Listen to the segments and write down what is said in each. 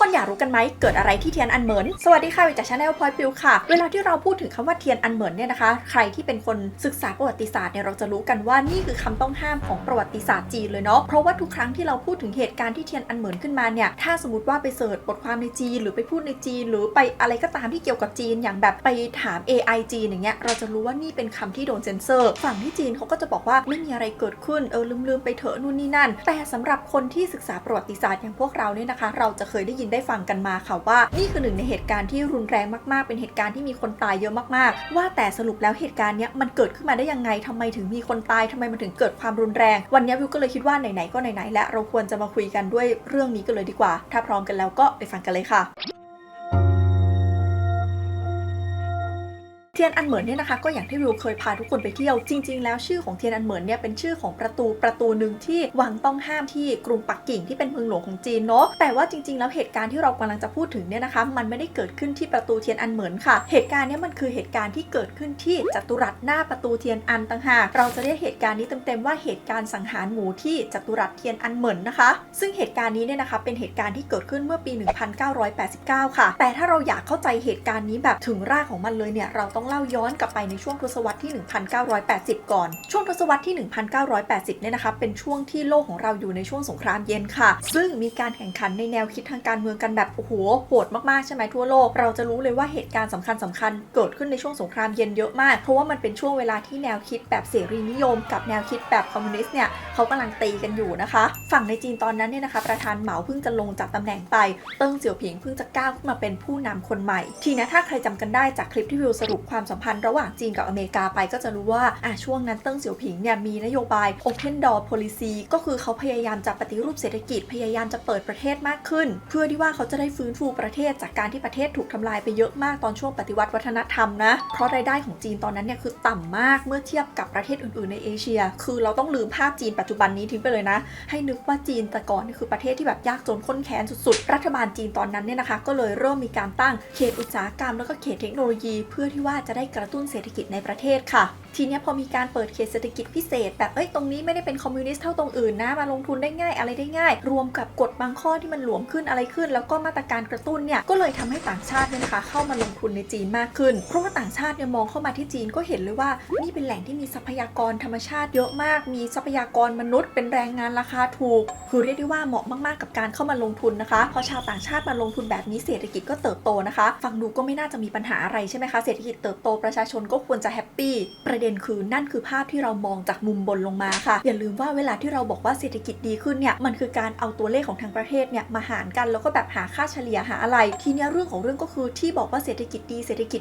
คนอยากรู้กันไหมเกิดอะไรที่เทียนอันเหมินสวัสดีค่ะวิจากชาแนลพอยต์ปิวค่ะเวลาที่เราพูดถึงคำว่าเทียนอันเหมินเนี่ยนะคะใครที่เป็นคนศึกษาประวัติศาสตร์เนี่ยเราจะรู้กันว่านี่คือคำต้องห้ามของประวัติศาสตร์จีนเลยเนาะเพราะว่าทุกครั้งที่เราพูดถึงเหตุการณ์ที่เทียนอันเหมินขึ้นมาเนี่ยถ้าสมมติว่าไปเสิร์ชบทความในจีนหรือไปพูดในจีนหรือไปอะไรก็ตามที่เกี่ยวกับจีนอย่างแบบไปถาม AI จีนอย่างเงี้ยเราจะรู้ว่านี่เป็นคำที่โดนเซ็นเซอร์ฝั่งที่จีนเขาก็จะบอกว่าไม่มีอะไรเกิดขึ้นลืมไปเถอะนู่นนี่นั่นแต่สำหรับคนที่ศึกษาประวัติศาสตร์อย่างพวกเราเนี่ยนะคะเราจะเคยได้ยินได้ฟังกันมาค่ะว่านี่คือหนึ่งในเหตุการณ์ที่รุนแรงมากๆเป็นเหตุการณ์ที่มีคนตายเยอะมากๆว่าแต่สรุปแล้วเหตุการณ์นี้มันเกิดขึ้นมาได้ยังไงทำไมถึงมีคนตายทำไมมันถึงเกิดความรุนแรงวันนี้วิวก็เลยคิดว่าไหนๆก็ไหนๆและเราควรจะมาคุยกันด้วยเรื่องนี้กันเลยดีกว่าถ้าพร้อมกันแล้วก็ไปฟังกันเลยค่ะเทียนอันเหมินเนี่ยนะคะก็อย่างที่วิวเคยพาทุกคนไปเที่ยวจริงๆแล้วชื่อของเทียนอันเหมินเนี่ยเป็นชื่อของประตูหนึ่งที่วังต้องห้ามที่กรุงปักกิ่งที่เป็นเมืองหลวงของจีนเนาะแต่ว่าจริงๆแล้วเหตุการณ์ที่เรากำลังจะพูดถึงเนี่ยนะคะมันไม่ได้เกิดขึ้นที่ประตูเทียนอันเหมินค่ะเหตุการณ์นี้มันคือเหตุการณ์ที่เกิดขึ้นที่จัตุรัสหน้าประตูเทียนอันต่างหากเราจะเรียกเหตุการณ์นี้เต็มๆว่าเหตุการณ์สังหารหมู่ที่จัตุรัสเทียนอันเหมินนะคะซึ่งเหตุการณ์นี้เนี่ยนะคะเป็นเหตุการณ์ที่เกิดขึ้นเมื่อปี 1989 ค่ะแต่ถ้าเราอยากเข้าใจเหตุการณ์นี้แบบถึงรากของมันเลยเนี่ยเราต้องเล่าย้อนกลับไปในช่วงทศวรรษที่ 1980 ก่อนช่วงทศวรรษที่ 1980 เนี่ยนะคะเป็นช่วงที่โลกของเราอยู่ในช่วงสงครามเย็นค่ะซึ่งมีการแข่งขันในแนวคิดทางการเมืองกันแบบโอ้โหโหดมากๆใช่ไหมทั่วโลกเราจะรู้เลยว่าเหตุการณ์สำคัญเกิดขึ้นในช่วงสงครามเย็นเยอะมากเพราะว่ามันเป็นช่วงเวลาที่แนวคิดแบบเสรีนิยมกับแนวคิดแบบคอมมิวนิสต์เนี่ยเขากำลังตีกันอยู่นะคะฝั่งในจีนตอนนั้นเนี่ยนะคะประธานเหมาเพิ่งจะลงจากตำแหน่งไปเติ้งเสี่ยวผิงเพิ่งจะก้าวขึ้นมาเป็นผู้นำคนใหม่ทีนี้ถ้าใครจำกันได้จากคลิปที่วิวสรุปความสัมพันธ์ระหว่างจีนกับอเมริกาไปก็จะรู้ว่าช่วงนั้นเติ้งเสี่ยวผิงเนี่ยมีนโยบาย Open Door Policy ก็คือเขาพยายามจะปฏิรูปเศรษฐกิจพยายามจะเปิดประเทศมากขึ้นเพื่อที่ว่าเขาจะได้ฟื้นฟูประเทศจากการที่ประเทศถูกทำลายไปเยอะมากตอนช่วงปฏิวัติวัฒนธรรมนะเพราะรายได้ของจีนตอนนั้นเนี่ยคือต่ำมากเมื่อเทียบกับประเทศอื่นๆในเอเชียคือเราต้องลืมภาพจีนปัจจุบันนี้ทิ้งไปเลยนะให้นึกว่าจีนแต่ก่อนนี่คือประเทศที่แบบยากจนข้นแค้นสุดๆรัฐบาลจีนตอนนั้นเนี่ยนะคะก็เลยเริ่มมีการตั้งเขตอุตสาหกรรมแล้วก็เขตเทคโนโลยีเพื่อที่ว่าจะได้กระตุ้นเศรษฐกิจในประเทศค่ะทีนี้พอมีการเปิดเขตเศรษฐกิจพิเศษแบบตรงนี้ไม่ได้เป็นคอมมิวนิสต์เท่าตรงอื่นนะมาลงทุนได้ง่ายอะไรได้ง่ายรวมกับกฎบางข้อที่มันหลวมขึ้นอะไรขึ้นแล้วก็มาตรการกระตุ้นเนี่ยก็เลยทำให้ต่างชาติเนี่ยนะคะเข้ามาลงทุนในจีนมากขึ้นเพราะว่าต่างชาติเนี่ยมองเข้ามาที่จีนก็เห็นเลยว่านี่เป็นแหล่งที่มีทรัพยากรธรรมชาติเยอะมากมีทรัพยากรมนุษย์เป็นแรงงานราคาถูกคือเรียกได้ว่าเหมาะมากๆกับการเข้ามาลงทุนนะคะพอชาวต่างชาติมาลงทุนแบบนี้เศรษฐกิจก็เติบโตนะคะฟังดูก็ไม่น่าจะมีปัญหาอะไรใช่ไหมคะเศรษฐกิจเติบโตประชาชนก็ควรจะแฮปปี้ประเด็นคือนั่นคือภาพที่เรามองจากมุมบนลงมาค่ะอย่าลืมว่าเวลาที่เราบอกว่าเศรษฐกิจดีขึ้นเนี่ยมันคือการเอาตัวเลขของทางประเทศเนี่ยมาหารกันแล้วก็แบบหาค่าเฉลี่ยหาอะไรทีนี้เรื่องของเรื่องก็คือที่บอกว่าเศรษฐกิจด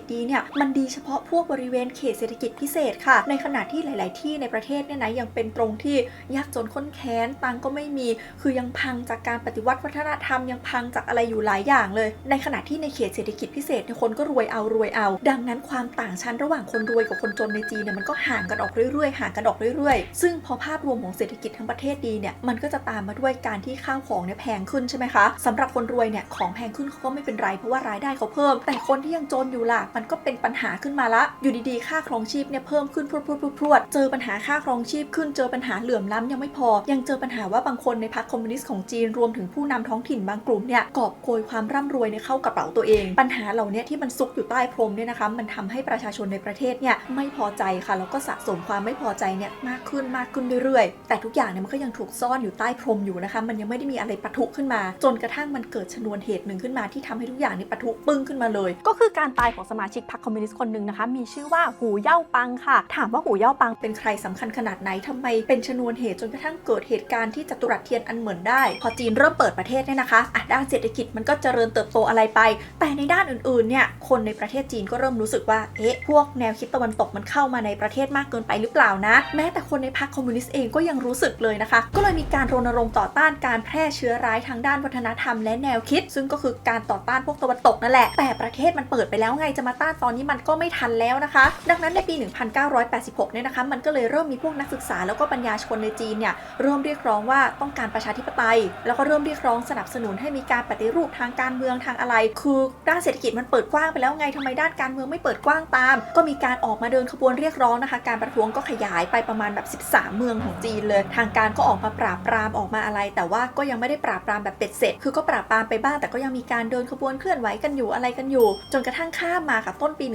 ีเนี่ยมันดีเฉพาะพวกบริเวณเขตเศรษฐกิจพิเศษค่ะในขณะที่หลายๆที่ในประเทศเนี่ยนะยังเป็นตรงที่ยากจนข้นแค้นตังก็ไม่มีคือยังพังจากการปฏิวัติวัฒนธรรมยังพังจากอะไรอยู่หลายอย่างเลยในขณะที่ในเขตเศรษฐกิจพิเศษเนี่ยคนก็รวยเอาดังนั้นความต่างชั้นระหว่างคนรวยกับคนจนในจีนเนี่ยมันก็ห่างกันออกเรื่อยๆซึ่งพอภาพรวมของเศรษฐกิจทั้งประเทศดีเนี่ยมันก็จะตามมาด้วยการที่ข้าวของเนี่ยแพงขึ้นใช่ไหมคะสำหรับคนรวยเนี่ยของแพงขึ้นเขาก็ไม่เป็นไรเพราะว่ารายได้เขาเพิ่มแต่คนที่ยังจนอยู่ล่ะมันก็เป็นปัญหาขึ้นมาละอยู่ดีๆค่าครองชีพเนี่ยเพิ่มขึ้นพรวดเจอปัญหาค่าครองชีพขึ้นเจอปัญหาเหลื่อมล้ำยังไม่พอยังเจอปัญหาว่าบางคนในพรรคคอมมิวนิสต์ของจีนรวมถึงผู้นำท้องถิ่นบางกลุ่มเนี่ยกอบโกยความร่ำรวยในเข้ากระเป๋าตัวเองปัญหาเหล่านี้ที่มันซุกอยู่ใต้พรมเนี่ยนะคะมันทำให้ประชาชนในประเทศเนี่ยไม่พอใจค่ะแล้วก็สะสมความไม่พอใจเนี่ยมากขึ้นเรื่อยๆแต่ทุกอย่างเนี่ยมันก็ยังถูกซ่อนอยู่ใต้พรมอยู่นะคะมันยังไม่ได้มีอะไรปะทุขึ้นมาจนกระทั่งมันเกิดชนวนเหตุหนึ่งขึ้นมาที่ทำให้ทุกอย่างนี่ปะทุปึ้งขึ้นมาเลยก็คือการตายของสมาชิกพรรคคอมมิวนิสต์คนหนึ่งนะคะมีชื่อว่าหูเย่าปังค่ะถามว่าหูเย่าปังเป็นใครสำคัญขนาดไหนทำไมเป็นชนวนเหตุจนกระทั่งเกิดเหตุการณ์ที่จัตุรัสเทียนอันเหมินได้พอจีนเริ่มเปิดประเทศเนี่ยนะคะด้านเศรษฐกิจมันก็เจริญเติบโตอะไรไปแต่ในด้านอื่นๆเนี่ยคนในประเทศจีนก็เริ่มรู้สึกว่าพวกแนวคิดตะวันตกมันเข้ามาในประเทศมากเกินไปหรือเปล่านะแม้แต่คนในพรรคคอมมิวนิสต์เองก็ยังรู้สึกเลยนะคะก็เลยมีการรณรงค์ต่อต้านการแพร่เชื้อร้ายทางด้านวัฒนธรรมและแนวคิดซึ่งก็คือการต่อต้านพวกตะวันตกนั่นแหละแต่ประเทศมันเปิดไปแล้วไงจะมาต้านตอนนี้มันก็ไม่ทันแล้วนะคะดังนั้นในปี 1986 เนี่ยนะคะมันก็เลยเริ่มมีพวกนักศึกษาแล้วก็ปัญญาชนในจีนเนี่ยเริ่มเรียกร้องว่าต้องการประชาธิปไตยแล้วก็เริ่มเรียกร้องสนับสนุนให้มีการปฏิรูปทางการเมืองทางอะไรคือด้านเศรษฐกิจมันเปิดกว้างไปแล้วไงทำไมด้านการเมืองไม่เปิดกว้างตามก็มีการออกมาเดินขบวนเรียก ร้องนะคะการประท้วงก็ขยายไปประมาณแบบ13เมืองของจีนเลยทางการก็ออกมาปราบปรามออกมาอะไรแต่ว่าก็ยังไม่ได้ปราบปรามแบบเป็ดเสร็จคือก็ปราบปรามไปบ้างแต่ก็ยังมีการเดินขบวนเคลื่อนไหวกันอยู่อะไรกันอยู่จนกระทั่งข้ามมาค่ะต้นปี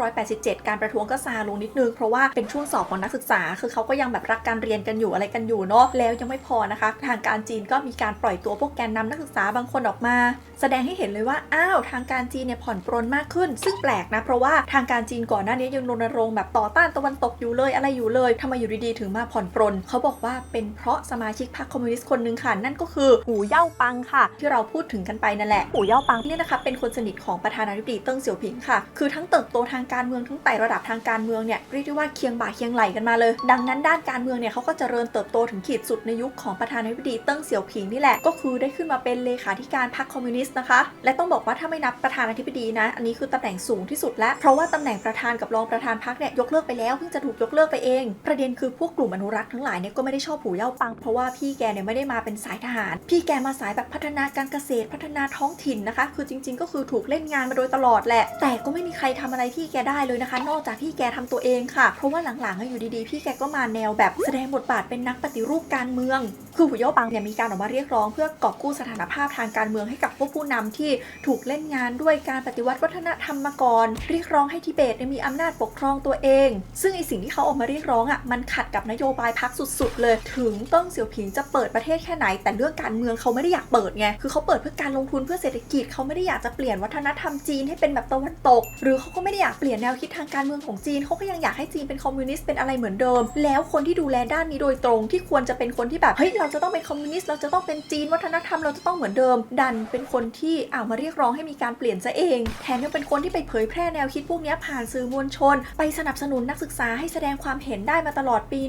1987 การประท้วงก็ซาลงนิดนึงเพราะว่าเป็นช่วงสอบของนักศึกษาคือเขาก็ยังแบบรักการเรียนกันอยู่อะไรกันอยู่เนาะแล้วยังไม่พอนะคะทางการจีนก็มีการปล่อยตัวพวกแกนนำนักศึกษาบางคนออกมาแสดงให้เห็นเลยว่าอ้าวทางการจีนเนี่ยผ่อนปรนมากขึ้นซึ่งแปลกนะเพราะว่าทางการจีนก่อนหน้านี้ยังรณรงค์แบบต่อต้านตะวันตกอยู่เลยอะไรอยู่เลยทำไมอยู่ดีๆถึงมาผ่อนปรนเขาบอกว่าเป็นเพราะสมาชิกพรรคคอมมิวนิสต์คนหนึ่งค่ะนั่นก็คือหูเย่าปังค่ะที่เราพูดถึงกันไปนั่นแหละหูเย่าปังเนี่ยนะคะเป็นคนสนิทของประธานาธิบดีเติ้งเสี่ยวผิงค่ะคือทั้งเติบโตทางการเมืองทั้งไต่ระดับทางการเมืองเนี่ยเรียกได้ว่าเคียงบ่าเคียงไหลกันมาเลยดังนั้นด้านการเมืองเนี่ยเขาก็เจริญเติบโตถึงขีดสุดในยุคของประธานาธิบดีเติ้งเสี่ยวผิงนี่แหละก็คือได้ขึ้นมาเป็นเลขาธิการพรรคคอมมิวนิสต์นะคะและต้องบอกว่าถ้าไม่นับประธานาธิบดีนะอันนี้คือตำแหน่งสูงที่สุดแล้วเพราะว่าตำแหน่งประธานกับรองประธานพรรคเนี่ยยกเลิกไปแล้วเพิ่งจะถูกยกเลิกไปเองประเด็นคือพวกกลุ่มอนุรักษ์ทั้งหลายเนี่ยก็ไม่ได้ชอบหูเย่าปังเพราะว่าพี่แกเนี่ยไม่ได้มาเป็นสายทหารพี่แกมาสายแบบพัฒนาการเกษตรพัฒนาท้องถิ่นนะคะคือจริงๆก็คือถูกเล่นงานมาโดยตลอดแหละแต่ก็ไม่มีใครทำอะไรพี่แกได้เลยนะคะนอกจากพี่แกทำตัวเองค่ะเพราะว่าหลังๆอยู่ดีๆพี่แกก็มาแนวแบบแสดงบทบาทเป็นนักปฏิรูปการเมืองคือหูเย่าปังเนี่ยมีการออกมาเรียกร้องเพื่อกอบกู้สถานภาพทางการเมืองให้กับพวกผู้นำที่ถูกเล่นงานด้วยการปฏิวัติวัฒนธรรมมาก่อนเรียกร้องให้ทิเบตมีอำนาจปกครองตัวเองซึ่งไอสิ่งที่เขาออกมาเรียกร้องอ่ะมันขัดกับนโยบายพรรคสุดๆเลยถึงเติ้งเสี่ยวผิงจะเปิดประเทศแค่ไหนแต่เรื่องการเมืองเขาไม่ได้อยากเปิดไงคือเขาเปิดเพื่อการลงทุนเพื่อเศรษฐกิจเขาไม่ได้อยากจะเปลี่ยนวัฒนธรรมจีนให้เป็นแบบตะวันตกหรือเขาก็ไม่ได้อยากเปลี่ยนแนวคิดทางการเมืองของจีนเขาก็ยังอยากให้จีนเป็นคอมมิวนิสต์เป็นอะไรเหมือนเดิมแล้วคนที่ดูแลด้านนี้โดยตรงที่ควรจะเป็นคนที่แบบเฮ้ยเราจะต้องเป็นคอมมิวนิสต์เราจะต้องเป็นจีนวัฒนธรรมเราจะต้องเหมือนเดิมดันเป็นคนที่มาเรียกร้องให้มีการเปลี่ยนซะเองแถมยังเป็นคนที่ไปเผยแพร่แนวคิดพวกนี้ผ่านสื่อมวลชนไปสนับสนุนนักศึกษาให้แสดงความเห็นได้มาตลอดปี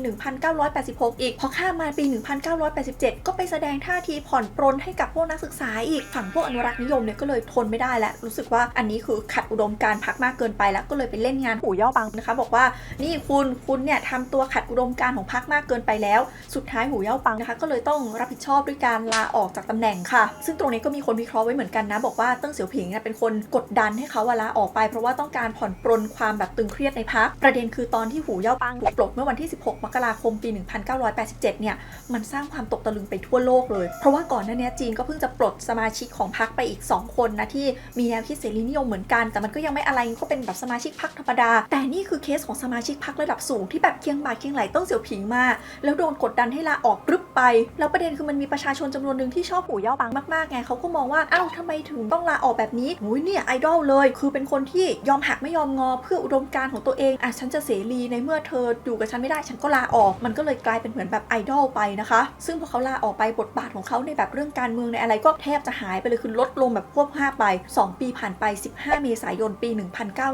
1986 อีกพอข้ามมาปี 1987 ก็ไปแสดงท่าทีผ่อนปรนให้กับพวกนักศึกษาอีกฝั่งพวกอนุรักษ์นิยมเนี่ยก็เลยทนไม่ได้แล้วรู้สึกว่าอันนี้คือขัดอุดมการณ์พรรคมากเกินไปแล้วก็เลยไปเล่นงานหูเย่าปังนะคะบอกว่านี่คุณเนี่ยทำตัวขัดอุดมการณ์ของพรรคมากเกินไปแล้วสุดท้ายหูเย่าปังนะคะก็เลยต้องรับผิดชอบด้วยการลาออกจากตำแหน่งค่ะซึ่งตรงนี้ก็มีคนวิเคราะห์ไว้เหมือนกันนะบอกว่าเติ้งเสี่ยวผิงเป็นคนกดดันให้เขาลาออกไปเพราะว่าต้องการผ่อนปรนความแบบตึงเครียดในพรรคประเด็นคือตอนที่หูเย่าปังถูกปลดเมื่อวันที่16 มกราคมปี 1987 เนี่ยมันสร้างความตกตะลึงไปทั่วโลกเลยเพราะว่าก่อนหน้านี้จีนก็เพิ่งจะปลดสมาชิกของพรรคไปอีก2คนนะที่มีแนวคิดเสรีนิยมเหมือนกันแต่มันก็ยังไม่อะไรก็เป็นแบบสมาชิกพรรคธรรมดาแต่นี่คือเคสของสมาชิกพรรคระดับสูงที่แบบเคียงบ่าเคียงไหลเติ้งเสี่ยวผิงมาแล้วโดนกดดันให้ลาออกปรึ๊บไปแล้วประเด็นคือมันมีประชาชนจำนวนหนึ่งที่ชอบหูเย่าปังมากๆไงเขาก็มองว่าอ้าวทำไมถึงต้องลาออกแบบนี้โอ้ยเนี่ยไอดอลเลยคือเป็นคนที่ยอมหักไม่ยอมงอเพื่ออุดมการณ์ของตัวเองฉันจะเสรีในเมื่อเธออยู่กับฉันไม่ได้ฉันก็ลาออกมันก็เลยกลายเป็นเหมือนแบบไอดอลไปนะคะซึ่งพอเขาลาออกไปบทบาทของเขาในแบบเรื่องการเมืองในอะไรก็แทบจะหายไปเลยคือลดลงแบบควบห้าไป2 ปีผ่านไป15 เมษายนปี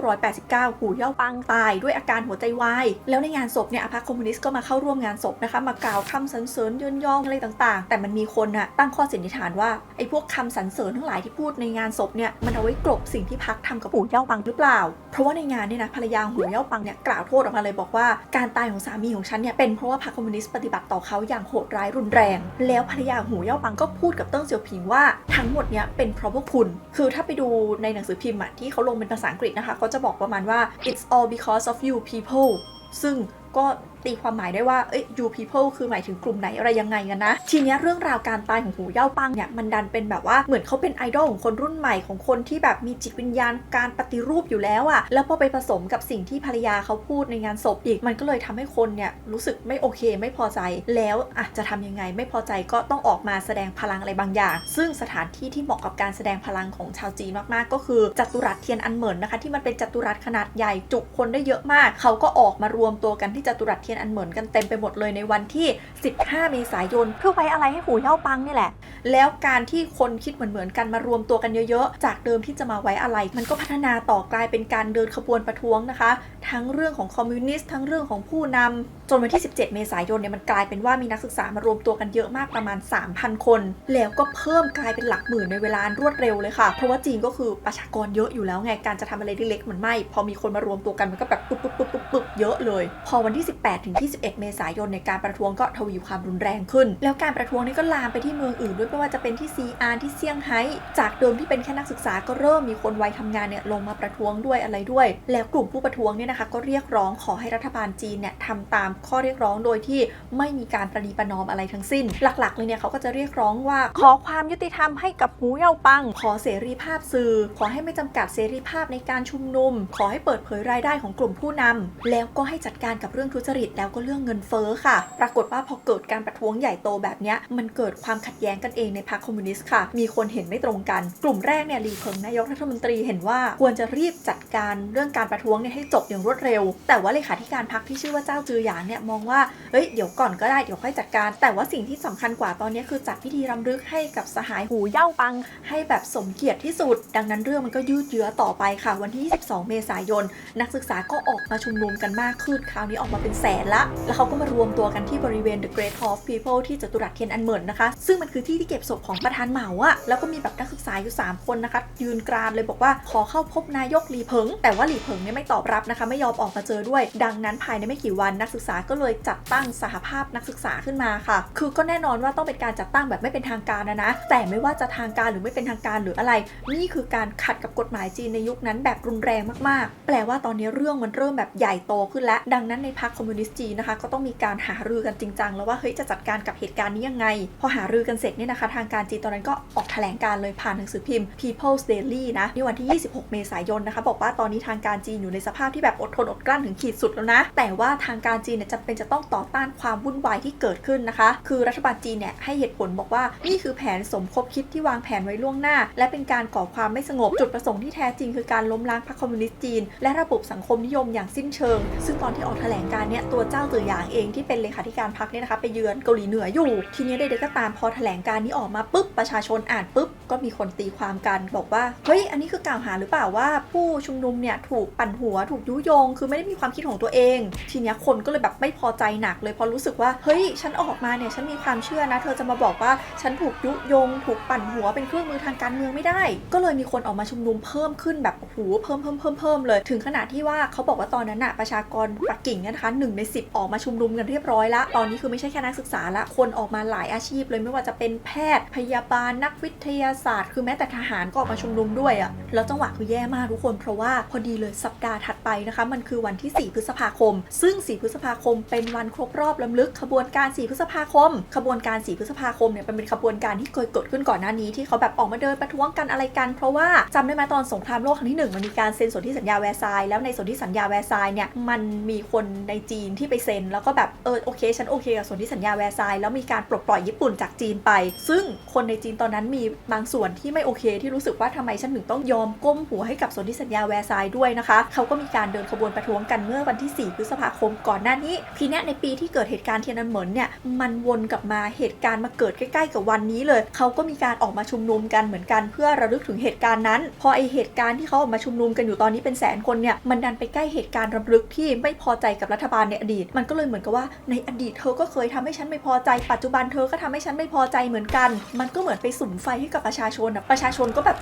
1989หูเย่าปังตายด้วยอาการหัวใจวายแล้วในงานศพเนี่ยพรรคคอมมิวนิสต์ก็มาเข้าร่วมงานศพนะคะมากล่าวคำสรรเสริญเยินยออะไรต่างๆแต่มันมีคนตั้งข้อสันนิษฐานว่าไอ้พวกคำสรรเสริญทั้งหลายที่พูดในงานศพเนี่ยมันเอาไว้กลบสิ่งที่พรรคทำกับหูเย่าปังหรือเปล่าเพราะว่าในงานเนี่ยนะภรรยาหูเย่าปังเนี่ยกล่าวโทษออกมาเลยบอกว่าการตายของสามีของฉันเนี่ยเป็นเพราะว่าพรรคคอมมิวนิสต์ปฏิบัติต่อเขาอย่างโหดร้ายรุนแรงแล้วภรรยาหูเย่าปังก็พูดกับเติ้งเสี่ยวผิงว่าทั้งหมดเนี่ยเป็นเพราะพวกคุณคือถ้าไปดูในหนังสือพิมพ์ที่เขาลงเป็นภาษาอังกฤษนะคะเขาจะบอกประมาณว่า it's all because of you people ซึ่งก็ตีความหมายได้ว่าyou people คือหมายถึงกลุ่มไหนอะไรยังไงกันนะทีนี้เรื่องราวการตายของหูเย่าปังเนี่ยมันดันเป็นแบบว่าเหมือนเขาเป็นไอดอลของคนรุ่นใหม่ของคนที่แบบมีจิตวิญญาณการปฏิรูปอยู่แล้วแล้วพอไปผสมกับสิ่งที่ภรรยาเขาพูดในงานศพอีกมันก็เลยทำให้คนเนี่ยรู้สึกไม่โอเคไม่พอใจแล้วจะทำยังไงไม่พอใจก็ต้องออกมาแสดงพลังอะไรบางอย่างซึ่งสถานที่ที่เหมาะกับการแสดงพลังของชาวจีนมากๆก็คือจัตุรัสเทียนอันเหมินนะคะที่มันเป็นจัตุรัสขนาดใหญ่จุคนได้เยอะมากเขาก็ออกมารวมตัวกันที่จัตุรัสเทียนอันเหมินกันเต็มไปหมดเลยในวันที่15 เมษายนเพื่อไว้อะไรให้หูเย่าปังนี่แหละแล้วการที่คนคิดเหมือนกันมารวมตัวกันเยอะๆจากเดิมที่จะมาไว้อะไรมันก็พัฒนาต่อกลายเป็นการเดินขบวนประท้วงนะคะทั้งเรื่องของคอมมิวนิสต์ทั้งเรื่องของผู้นำจนวันที่17 เมษายนเนี่ยมันกลายเป็นว่ามีนักศึกษามารวมตัวกันเยอะมากประมาณ 3,000 คนแล้วก็เพิ่มกลายเป็นหลักหมื่นในเวลารวดเร็วเลยค่ะเพราะว่าจีนก็คือประชากรเยอะอยู่แล้วไงการจะทำอะไรเล็กๆมันไม่พอมีคนมารวมตัวกันมันก็แบบปึ๊บเยอะเลยพอวัน วันที่18ถึง21เมษายนในการประท้วงก็ทวีความรุนแรงขึ้นแล้วการประท้วงนี้ก็ลามไปที่เมืองอื่นด้วยไม่ว่าจะเป็นที่ซีอานที่เซี่ยงไฮ้จากเดิมที่เป็นแค่นักศึกษาก็เริ่มมีคนวัยทำงานเนี่ยลงมาประท้วงด้วยอะไรด้วยแล้วกลุ่มผู้ประท้วงเนี่ยนะคะก็เรียกร้องขอให้รัฐบาลจีนเนี่ยทำตามข้อเรียกร้องโดยที่ไม่มีการประนีประนอมอะไรทั้งสิ้นหลักๆเลยเนี่ยเขาก็จะเรียกร้องว่าขอความยุติธรรมให้กับหูเย่าปังขอเสรีภาพสื่อขอให้ไม่จำกัดเสรีภาพในการชุมนุมขอให้เปิดเผยรายได้ของกลุ่มผู้นำแล้วก็ให้จัดการกับเรื่องทุจริตแล้วก็เรื่องเงินเฟ้อค่ะปรากฏว่าพอเกิดการประท้วงใหญ่โตแบบนี้มันเกิดความขัดแย้งกันเองในพรรคคอมมิวนิสต์ค่ะมีคนเห็นไม่ตรงกันกลุ่มแรกเนี่ยหลี่เผิงนายกรัฐมนตรีเห็นว่าควรจะรีบจัดการเรื่องการประท้วงเนี่ยให้จบอย่างรวดเร็วแต่ว่าเลขาธิการพรรคที่ชื่อว่าเจ้าจือหยางเนี่ยมองว่าเฮ้ยเดี๋ยวก่อนก็ได้เดี๋ยวค่อยจัดการแต่ว่าสิ่งที่สำคัญกว่าตอนนี้คือจัดพิธีรำลึกให้กับสหายหูเย่าปังให้แบบสมเกียรติที่สุดดังนั้นเรื่องมันก็ยืดเยื้อต่อไปค่ะวันที่22เมษายนนักศึกษาก็ออกมาชุมนุมกันมากขึ้นคราวนี้ออกมาเป็นแสนละแล้วเขาก็มารวมตัวกันที่บริเวณ The Great Hall of People ที่จตุรัสเทียนอันเหมินนะคะซึ่งมันคือที่ที่เก็บศพของประธานเหมาอะแล้วก็มีแบบนักศึกษาอยู่3คนนะคะยืนกรานเลยบอกว่าขอเข้าพบนายกหลี่เผิงแต่ว่าหลี่เผิงเนี่ยไม่ตอบรับนะคะไม่ยอมออกมาเจอด้วยดังนั้นภายในไม่กี่วันนักศึกษาก็เลยจัดตั้งสหภาพนักศึกษาขึ้นมาค่ะคือก็แน่นอนว่าต้องเป็นการจัดตั้งแบบไม่เป็นทางการนะแต่ไม่ว่าจะทางการหรือไม่เป็นทางการหรืออะไรนี่คือการขัดกับกฎหมายจีนในยุคนั้นแบบรุนแรงมากๆแปลว่าตอนนี้เรื่องมันเริ่มแบบใหญ่โตขึ้นแล้วดังนั้นในพรรคคอมมิวนิสต์จีนนะคะก็ต้องมีการหารือกันจริงจังแล้วว่าเฮ้ยจะจัดการกับเหตุการณ์นี้ยังไงพอหารือกันเสร็จเนี่ยนะคะทางการจีนตอนนั้นก็ออกแถลงการเลยผ่านหนังสือพิมพ์ People's Daily นะในวันที่26เมษายนนะคะบอกว่าตอนนี้ทางการจีนอยู่ในสภาพที่แบบอดทนอดกลั้นถึงขีดสุดแล้วนะแต่ว่าทางการจีนเนี่ยจำเป็นจะต้องต่อต้านความวุ่นวายที่เกิดขึ้นนะคะคือรัฐบาลจีนเนี่ยให้เหตุผลบอกว่านี่คือแผนสมคบคิดที่วางแผนไว้ล่วงหน้าและเป็นการก่อความไม่สงบจุดประสงค์ที่แท้จริงคือการล้มล้างพรรคคอมมิวนิสต์จีนและระบบสังคมนิยมอย่างสิ้นเชิงซึ่งตอนที่ออกแถลงการเนี่ยตัวเจ้าจือหยางเองที่เป็นเลขาธิการพรรคเนี่ยนะคะไปเยือนเกาหลีเหนืออยู่ทีนี้ใดๆก็ตามพอแถลงการนี้ออกมาปุ๊บประชาชนอ่านปุ๊บก็มีคนตีความกันบอกว่าเฮ้ยอันนี้คือกล่าวหาหรือเปล่าว่าผู้ชุมนุมเนี่ยถูกปั่นหัวถูกยุยงคือไม่ได้มีความคิดของตัวเองทีนี้คนก็เลยแบบไม่พอใจหนักเลยพอรู้สึกว่าเฮ้ยฉันออกมาเนี่ยฉันมีความเชื่อนะเธอจะมาบอกว่าฉันถูกยุยงถูกปั่นหัวเป็นเครื่องมือทางการเมืองไม่ได้ก็เลยมีคนออกมาชุมนุมเพิ่มขึ้นแบบโอ้โหเพิ่มเลยถึงขนาดที่ว่าเขาบอกว่าตอนนั้นน่ะประชากรปักกิ่งเนี่ยนะคะ1 ใน 10ออกมาชุมนุมกันเรียบร้อยละตอนนี้คือไม่ใช่แค่นักศึกษาละคนออกมาหลายอาชีพเลยไม่ว่าจะเป็นแพทย์พยาบาลนักวิทยาศาสตร์คือแม้แต่ทหารก็ออกมาชุมนุมด้วยอะแล้วจังหวะคือแย่มากทุกคนเพราะว่าพอดีเลยสัปดาห์ถัดไปนะคะมันคือวันที่4พฤษภาคมซึ่ง4พฤษภาคมเป็นวันครบรอบรำลึกขบวนการ4พฤษภาคมขบวนการ4พฤษภาคมเนี่ยเป็นขบวนการที่เคยเกิดขึ้นก่อนหน้านี้ที่เขาแบบออกมาเดินประท้วงกันอะไรกันเพราะว่าจำได้ไหมตอนสงครามโลกครั้งที่1มันมีการเซ็นสนธิสัญญาแวร์ซายน์แล้วในสนธิสัญญาแวร์ซายน์เนี่ยมันมีคนในจีนที่ไปเซ็นแล้วก็แบบโอเคฉันโอเคกับสนธิสัญญาแวร์ซายน์แล้วมีการปลดปล่อยญี่ปุ่นจากจีนไปซึ่งคนในจีนตอนนั้นมีบางส่วนที่ไม่โอเคที่รู้สึกว่าทำไมฉันถึงต้องยอมก้มหัวให้กับสนธิสัญญาแวร์ซายน์ด้วยนะคะเขาก็มีการเดินขบวนประท้วงกันเมื่อวันที่4พฤษภาคมก่อนหน้านี้ทีนี้ในปีที่เกิดเหตุการณ์เทียนอันเหมินเนี่ยมันวนกลับมาเหตุการณ์มาเกิดใกล้ๆกับวันนี้เลยเขาก็มีการออกมาชุมนุมกันเหมือนกันเพื่อระลึกถึงเหตุการณ์นั้นพอไอเหตุการณ์ที่เขาออกมาชุมนุมกันอยู่ตอนนี้เป็นแสนคนเนี่ยมันดันไปใกล้เหตุการณ์รำลึกที่ไม่พอใจกับรัฐบาลในอดีตมันก็เลยเหมือนกับว่าในอดีตเธอก็เคยทำให้ฉันไม่พอใจปัจจุบันเธอก็ทำให้ฉันไม่พอใจเหมือนกันมันก็เหมือนไปสุมไฟให้กับประชาชนประชาชนก็แบบ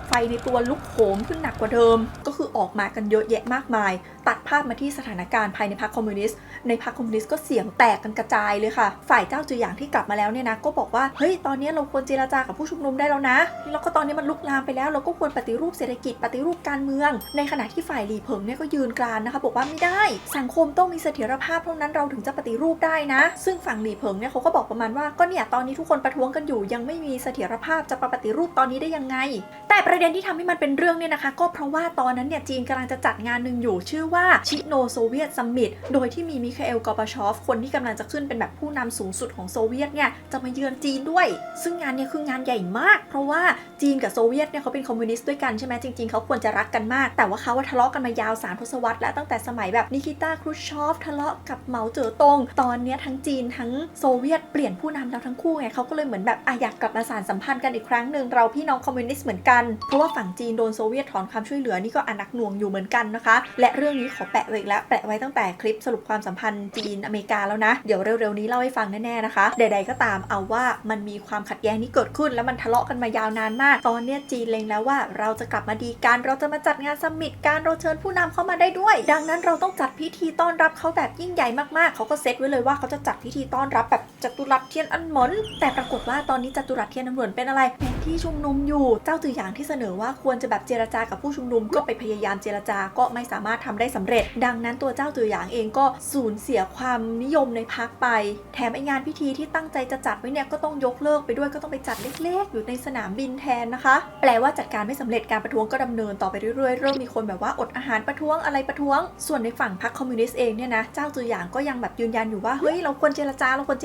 ไฟในตัวลุกโหมขึ้นหนักกว่าเดิมก็คือออกมากันเยอะแยะมากมายตัดภาพมาที่สถานการณ์ภายในพรรคคอมมิวนิสต์ในพรรคคอมมิวนิสต์ก็เสียงแตกกันกระจายเลยค่ะฝ่ายเจ้าจือหยางที่กลับมาแล้วเนี่ยนะก็บอกว่าเฮ้ยตอนนี้เราควรเจรจากับผู้ชุมนุมได้แล้วนะแล้วก็ตอนนี้มันลุกลามไปแล้วเราก็ควรปฏิรูปเศรษฐกิจปฏิรูปการเมืองในขณะที่ฝ่ายหลี่เผิงเนี่ยก็ยืนกรานนะคะบอกว่าไม่ได้สังคมต้องมีเสถียรภาพเท่านั้นเราถึงจะปฏิรูปได้นะซึ่งฝั่งหลี่เผิงเนี่ยเขาก็บอกประมาณว่าก็เนี่ยตอนนี้ทุกคนประท้วงกันอยู่ยังไม่มีเสถียรภาพจะปฏิรูปตอนนี้ได้ยังไงแต่ประเด็นที่ทำให้มันเป็นเรื่องเนี่ยนะคะก็เพราะว่าตอนนั้นเนี่ยจีนกำลังจะจัดงานหนึ่งอยู่ชื่อว่าชิโนโซเวียตซัมมิตโดยที่มีมิคาเอลกอร์บาชอฟคนที่กำลังจะขึ้นเป็นแบบผู้นำสูงสุดของโซเวียตเนี่ยจะมาเยือนจีนด้วยซึ่งงานเนี่ยคืองานใหญ่มากเพราะว่าจีนกับโซเวียตเนี่ยเขาเป็นคอมมิวนิสต์ด้วยกันใช่ไหมจริงๆเขาควรจะรักกันมากแต่ว่าเขาทะเลาะกันมายาว3 ทศวรรษแล้วตั้งแต่สมัยแบบนิคิต้าครูชอฟทะเลาะกับเหมาเจ๋อตงตอนนี้ทั้งจีนทั้งโซเวียตเปลี่ยนผู้นำแล้วทั้งคู่ไงเขาก็เลยเหมือนแบบอยากกลับมาสานสัมพันธ์กันอีกครั้งหนึ่งเราพี่น้องคอมมิวนิสต์เหมือนกันเพราะว่าฝั่งจีนโดนโซเวียตถอนความช่วยเหลือนี่ก็หนักหน่วงอยู่เหมือนกันนะคะและเรื่องนี้ขอแปะไว้อีกแล้วแปะไว้ตั้งแต่คลิปสรุปความสัมพันธ์จีนอเมริกาแล้วนะเดี๋ยวเร็วๆนี้เล่าให้ฟังแน่ๆนะคะใดๆก็ตามเอาว่ามันมีความขัดแย้งนี้เกิดขึ้นแล้วมันทะเลาะกันมายาวนานมากตอนนี้จีนเล็งแล้วว่าเราจะกลับมาดีกันเราจะมาจัดงานซัมมิตกันเราเชิญผู้นำเข้ามาได้ด้วยดังนั้นเราต้องจัดพิ พิธีต้อนรับเขาแบบยิ่งใหญ่มากๆเขาก็เซตไว้เลยว่าเขาจะจัดพิธีต้อนรับแบบจัตุรัสเทียนอันเหมินแต่ปรากฏว่าตอนนี้จัตุรัสเทียนอันเหมินเป็นอะไรเป็นที่ชุมนุมอยู่เจ้าจือหยางที่เสนอว่าควรจะแบบเจรจากับผู้ชุมนุมก็ไปพยายามเจรจาก็ไม่สามารถทำได้สำเร็จดังนั้นตัวเจ้าจือหยางเองก็สูญเสียความนิยมในพรรคไปแถมไองานพิธีที่ตั้งใจจะจัดไว้เนี่ยก็ต้องยกเลิกไปด้วยก็ต้องไปจัดเล็กๆอยู่ในสนามบินแทนนะคะแปลว่าจัดการไม่สำเร็จการประท้วงก็ดำเนินต่อไปเรื่อยๆเริ่มมีคนแบบว่าอดอาหารประท้วงอะไรประท้วงส่วนในฝั่งพรรคคอมมิวนิสต์เองเนี่ยนะเจ้าจือหยางก็ยังแบบยืนยันอยู่ว่าเฮ้ยเราควรเจ